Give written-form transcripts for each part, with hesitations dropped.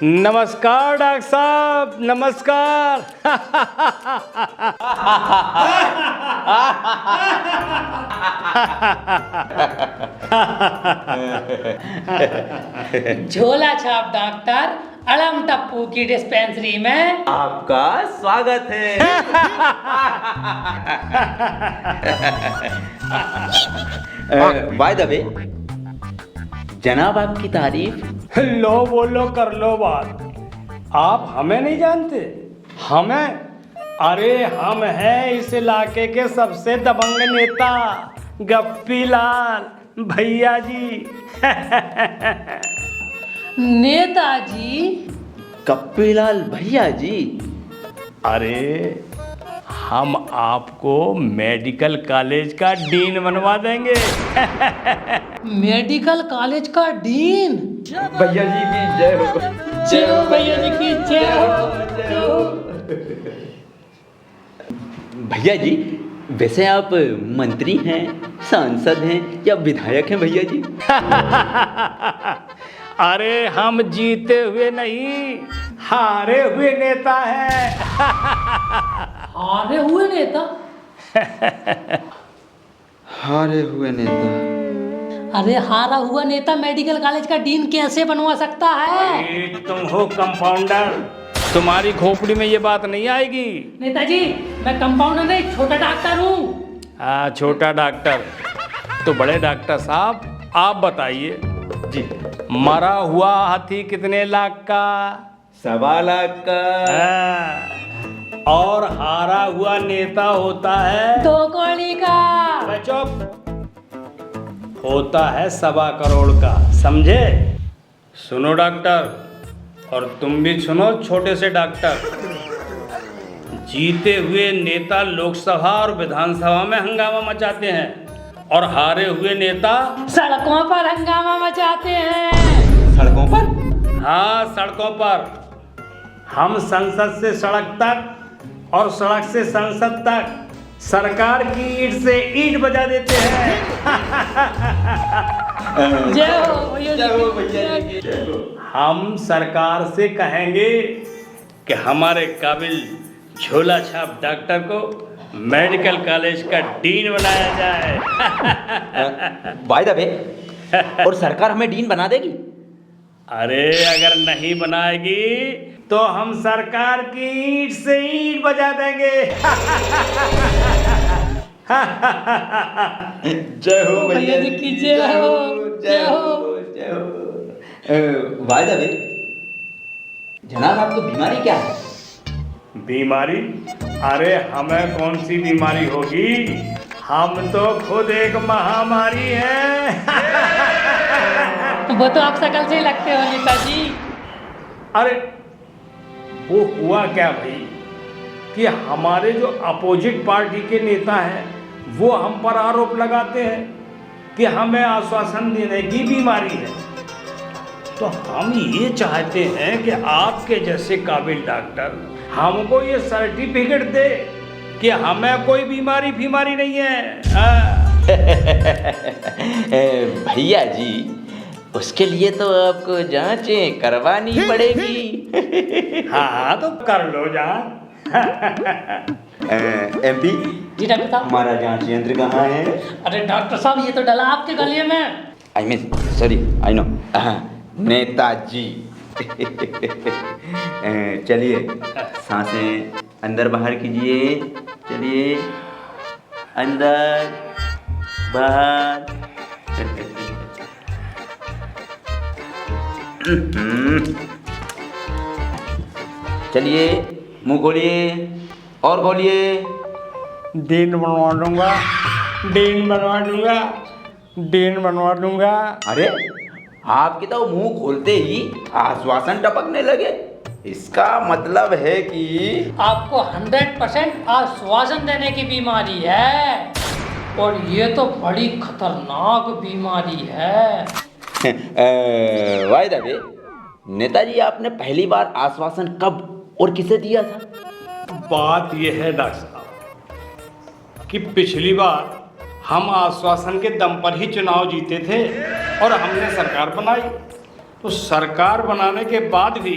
नमस्कार डॉक्टर साहब, नमस्कार। झोला छाप डॉक्टर अलम टप्पू की डिस्पेंसरी में आपका स्वागत है। बाय द वे, जनाब आपकी तारीफ। लो बोलो कर लो बात। आप हमें नहीं जानते? हमें? अरे हम हैं इस इलाके के सबसे दबंग नेता गप्पी लाल भैया जी। नेताजी। कप्पीलाल भैया जी। अरे हम आपको मेडिकल कॉलेज का डीन बनवा देंगे। मेडिकल कॉलेज का डीन। भैया जी की जय हो। जय हो भैया जी की जय हो। भैया जी, वैसे आप मंत्री हैं, सांसद हैं या विधायक हैं भैया जी? अरे हम जीते हुए नहीं, हारे हुए नेता हैं। हारे हुए नेता? हारे हुए नेता? अरे हारा हुआ नेता मेडिकल कॉलेज का डीन कैसे बनवा सकता है? अरे तुम हो कंपाउंडर, तुम्हारी खोपड़ी में ये बात नहीं आएगी। नेताजी, मैं कंपाउंडर नहीं, छोटा डॉक्टर हूँ। हाँ, छोटा डॉक्टर। तो बड़े डॉक्टर साहब आप बताइए जी। मरा हुआ हाथी कितने लाख का? 1.25 लाख का। हाँ, और हारा हुआ नेता होता है 2 करोड़ का। बच्चों, होता है 1.25 करोड़ का, समझे? सुनो डॉक्टर, और तुम भी सुनो छोटे से डॉक्टर। जीते हुए नेता लोकसभा और विधानसभा में हंगामा मचाते हैं और हारे हुए नेता सड़कों पर हंगामा मचाते हैं। सड़कों पर? हाँ, सड़कों पर। हम संसद से सड़क तक और सड़क से संसद तक सरकार की ईंट से ईंट बजा देते हैं। जय हो भैया जी। जय हो। हम सरकार से कहेंगे कि हमारे काबिल झोला छाप डॉक्टर को मेडिकल कॉलेज का डीन बनाया जाए। बाय द वे, और सरकार हमें डीन बना देगी? अरे अगर नहीं बनाएगी तो हम सरकार की ईंट से ईंट बजा देंगे। जय हो भैया जी की जय हो। जय हो। जय हो। बाय द वे, जनाब आपको बीमारी क्या है? बीमारी? अरे हमें कौन सी बीमारी होगी, हम तो खुद एक महामारी हैं। वो तो आप शकल से ही लगते हो नेताजी। अरे वो हुआ क्या भाई कि हमारे जो अपोजिट पार्टी के नेता हैं वो हम पर आरोप लगाते हैं कि हमें आश्वासन देने की बीमारी है। तो हम ये चाहते हैं कि आपके जैसे काबिल डॉक्टर हमको ये सर्टिफिकेट दे कि हमें कोई बीमारी फीमारी नहीं है। भैया जी, उसके लिए तो आपको जांचें करवानी पड़ेगी। हाँ तो कर लो जान। एमपी जी डॉक्टर साहब। हमारा जांच यंत्र कहाँ है? अरे डॉक्टर साहब, ये तो डला आपके गले में। I mean sorry, I know, Netaji. चलिए सांसें अंदर बाहर कीजिए। चलिए अंदर बाहर। चलिए मुंह खोलिए और खोलिए। डीन बनवा दूंगा, डीन बनवा दूंगा, डीन बनवा दूंगा। अरे आपके तो मुंह खोलते ही आश्वासन टपकने लगे। इसका मतलब है कि आपको 100% आश्वासन देने की बीमारी है, और ये तो बड़ी खतरनाक बीमारी है। वाय द वे, नेताजी आपने पहली बार आश्वासन कब और किसे दिया था? बात यह है डॉक्टर साहब कि पिछली बार हम आश्वासन के दम पर ही चुनाव जीते थे और हमने सरकार बनाई। तो सरकार बनाने के बाद भी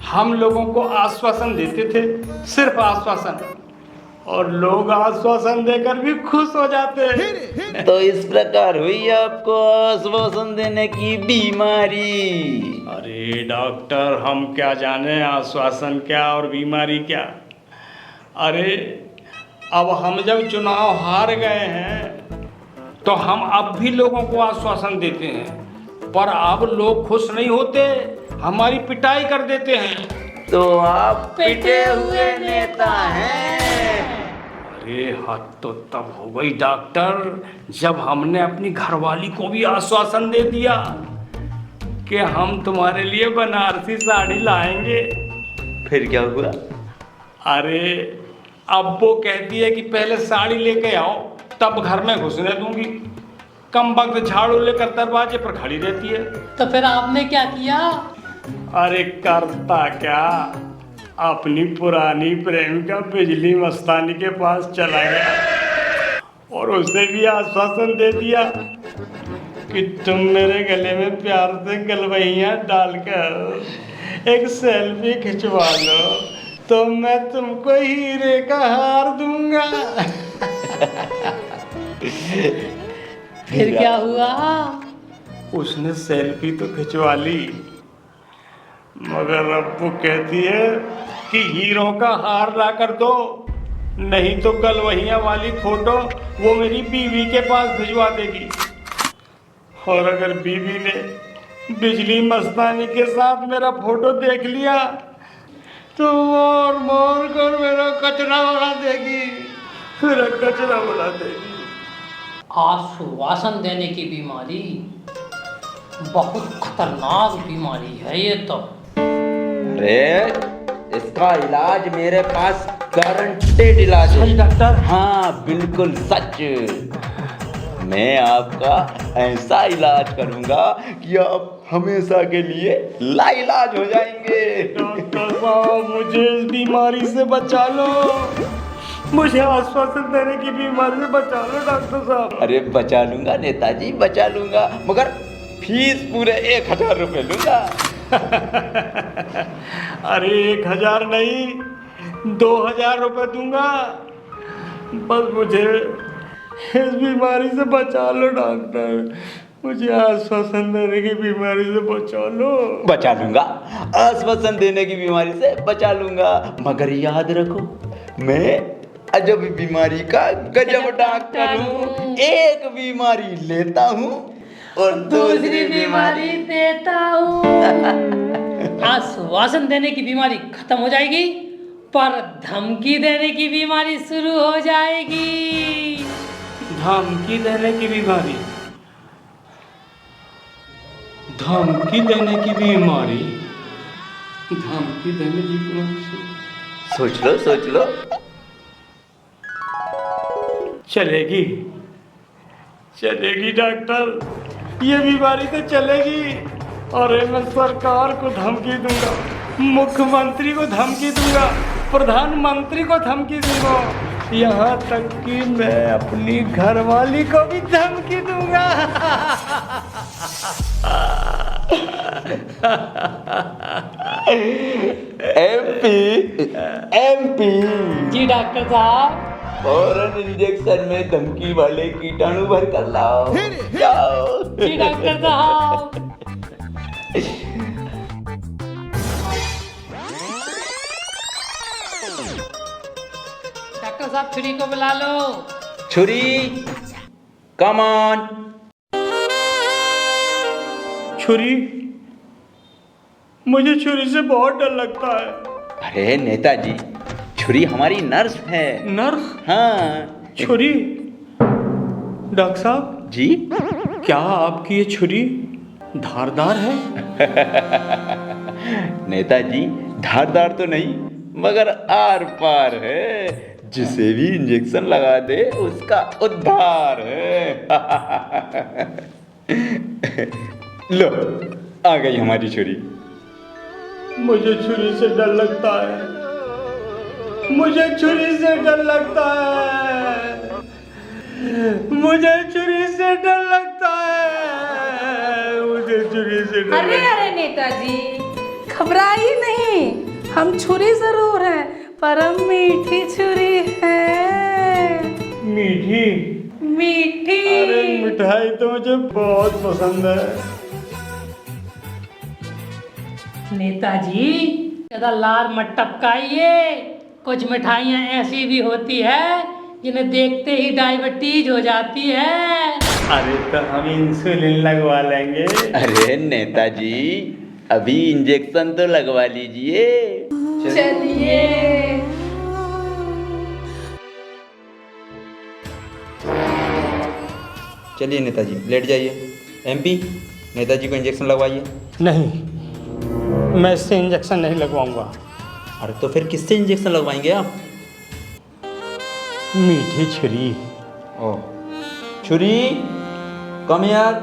हम लोगों को आश्वासन देते थे, सिर्फ आश्वासन, और लोग आश्वासन देकर भी खुश हो जाते हैं। तो इस प्रकार हुई आपको आश्वासन देने की बीमारी। अरे डॉक्टर, हम क्या जाने आश्वासन क्या और बीमारी क्या। अरे अब हम जब चुनाव हार गए हैं तो हम अब भी लोगों को आश्वासन देते हैं, पर अब लोग खुश नहीं होते, हमारी पिटाई कर देते हैं। तो आप पिटे हुए नेता हैं। अरे हद तो तब हो गई डॉक्टर, जब हमने अपनी घरवाली को भी आश्वासन दे दिया कि हम तुम्हारे लिए बनारसी साड़ी लाएंगे। फिर क्या हुआ? अरे अब वो कहती है कि पहले साड़ी लेके आओ तब घर में घुसने दूंगी। कम वक्त झाड़ू लेकर दरवाजे पर खड़ी रहती है। तो फिर आपने क्या किया? अरे करता क्या, अपनी पुरानी प्रेमिका बिजली मस्तानी के पास चला गया और उसे भी आश्वासन दे दिया कि तुम मेरे गले में प्यार से गलवैयां डालकर एक सेल्फी खिंचवा लो तो मैं तुमको हीरे का हार दूंगा। फिर क्या हुआ? उसने सेल्फी तो खिंचवा ली, मगर अब वो कहती है कि हीरों का हार ला कर दो, नहीं तो गलवहियां वाली फोटो वो मेरी बीवी के पास भिजवा देगी। और अगर बीवी ने बिजली मस्तानी के साथ मेरा फोटो देख लिया तो मोर मोर कर मेरा कचरा बना देगी, मेरा कचरा बना देगी। आश्वासन देने की बीमारी बहुत खतरनाक बीमारी है ये तो। अरे इसका इलाज मेरे पास गारंटेड इलाज है। सच डॉक्टर? हाँ बिल्कुल सच। मैं आपका ऐसा इलाज करूंगा कि आप हमेशा के लिए लाइलाज हो जाएंगे। डॉक्टर साहब, मुझे इस बीमारी से बचा लो, मुझे आश्वासन देने की बीमारी से बचा लो डॉक्टर साहब। अरे बचा लूंगा नेताजी, बचा लूंगा, मगर फीस पूरे 1000 रुपये लूंगा। अरे 1000 नहीं, 2000 रुपये दूंगा, बस मुझे इस बीमारी से बचा लो डॉक्टर, मुझे आश्वासन देने की बीमारी से बचा लो। बचा लूंगा, आश्वासन देने की बीमारी से बचा लूंगा, मगर याद रखो मैं अजब बीमारी का गजब डॉक्टर हूँ। एक बीमारी लेता हूँ और दूसरी बीमारी देता हूँ। आश्वासन देने की बीमारी खत्म हो जाएगी, पर धमकी देने की बीमारी शुरू हो जाएगी। धमकी देने की बीमारी, धमकी देने की बीमारी, धमकी देने की बीमारी। सोच लो सोच लो। चलेगी, चलेगी डॉक्टर, ये बीमारी तो चलेगी। और मैं सरकार को धमकी दूंगा, मुख्यमंत्री को धमकी दूंगा, प्रधानमंत्री को धमकी दूंगा, यहाँ तक कि मैं अपनी घरवाली को भी धमकी दूंगा। एमपी जी डॉक्टर साहब। फौरन इंजेक्शन में धमकी वाले कीटाणु भर कर लाओ। जाओ। जी डॉक्टर साहब। डॉक्टर साहब छुरी को बुला लो। छुरी, कम ऑन। छुरी? मुझे छुरी से बहुत डर लगता है। अरे नेताजी, छुरी हमारी नर्स है। नर्स? हाँ। छुरी? डॉक्टर साहब जी, क्या आपकी ये छुरी धारदार है? नेताजी धारदार तो नहीं, मगर आर पार है। जिसे भी इंजेक्शन लगा दे उसका उद्धार है। लो, आ गई हमारी छुरी। मुझे छुरी से डर लगता है, मुझे छुरी से डर लगता है, मुझे छुरी से डर लगता है, मुझे से छुरी से डर अरे अरे नेताजी, घबराइए नहीं, हम छुरी जरूर हैं पर हम मीठी छुरी है। मीठी? मीठी। अरे मिठाई तो मुझे बहुत पसंद है। नेताजी ज्यादा लार मत टपकाइए, कुछ मिठाइयाँ ऐसी भी होती है जिन्हें देखते ही डायबिटीज हो जाती है। अरे तो हम इंसुलिन लगवा लेंगे। अरे नेताजी, अभी इंजेक्शन तो लगवा लीजिए। चलिए। चलिए नेताजी, लेट जाइए। एमपी, नेताजी को इंजेक्शन लगवाइए। नहीं, मैं इससे इंजेक्शन नहीं लगवाऊंगा। अरे तो फिर किससे इंजेक्शन लगवाएंगे आप? मीठी छुरी। ओ, छुरी, कम यार।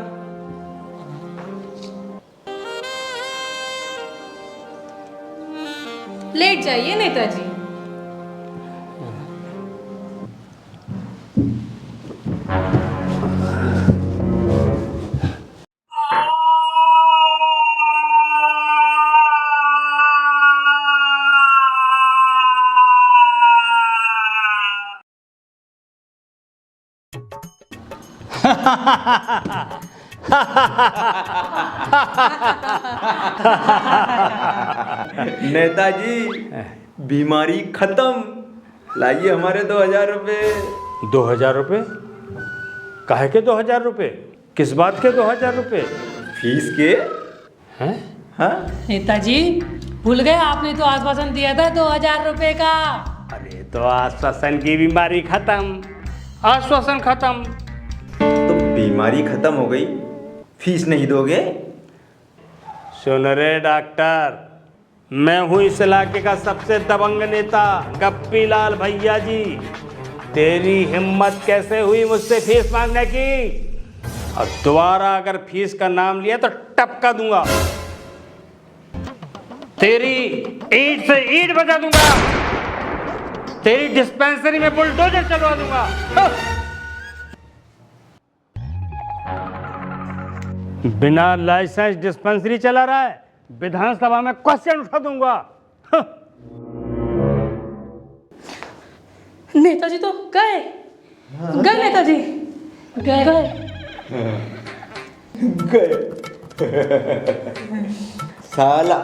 लेट जाइए नेताजी। नेताजी, बीमारी खत्म। लाइए हमारे 2000 रुपये। 2000 रुपये? काहे के 2000 रुपये? किस बात के 2000 रुपये? फीस के। हैं? हाँ? नेताजी भूल गए, आपने तो आश्वासन दिया था 2000 रुपए का। अरे तो आश्वासन की बीमारी खत्म, आश्वासन खत्म। तो बीमारी खत्म हो गई, फीस नहीं दोगे? सुन रे डॉक्टर, मैं हूँ इस इलाके का सबसे दबंग नेता गप्पी लाल भैया जी। तेरी हिम्मत कैसे हुई मुझसे फीस मांगने की? और दोबारा अगर फीस का नाम लिया तो टपका दूंगा, तेरी ईंट से ईंट बजा दूंगा, तेरी डिस्पेंसरी में बुलडोजर चलवा दूंगा। बिना लाइसेंस डिस्पेंसरी चला रहा है, विधानसभा में क्वेश्चन उठा दूंगा। नेताजी तो गए। गए नेताजी, गए साला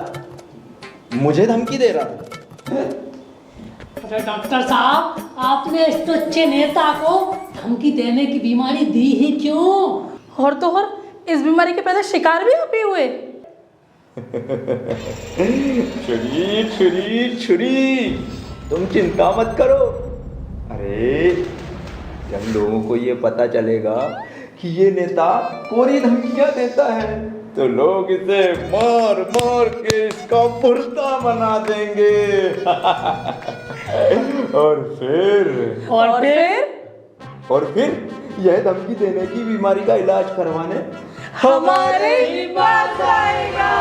मुझे धमकी दे रहा था। अरे डॉक्टर साहब, आपने इस तुच्छ नेता को धमकी देने की बीमारी दी ही क्यों? और तो और इस बीमारी के पहले शिकार भी आप ही हुए। छुरी छुरी छुरी, तुम चिंता मत करो। अरे जब लोगों को ये पता चलेगा कि ये नेता कोरी धमकियां देता है तो लोग इसे मार मार के इसका पुर्ता बना देंगे। और फिर यह धमकी देने की बीमारी का इलाज करवाने हमारे ही पास आएगा।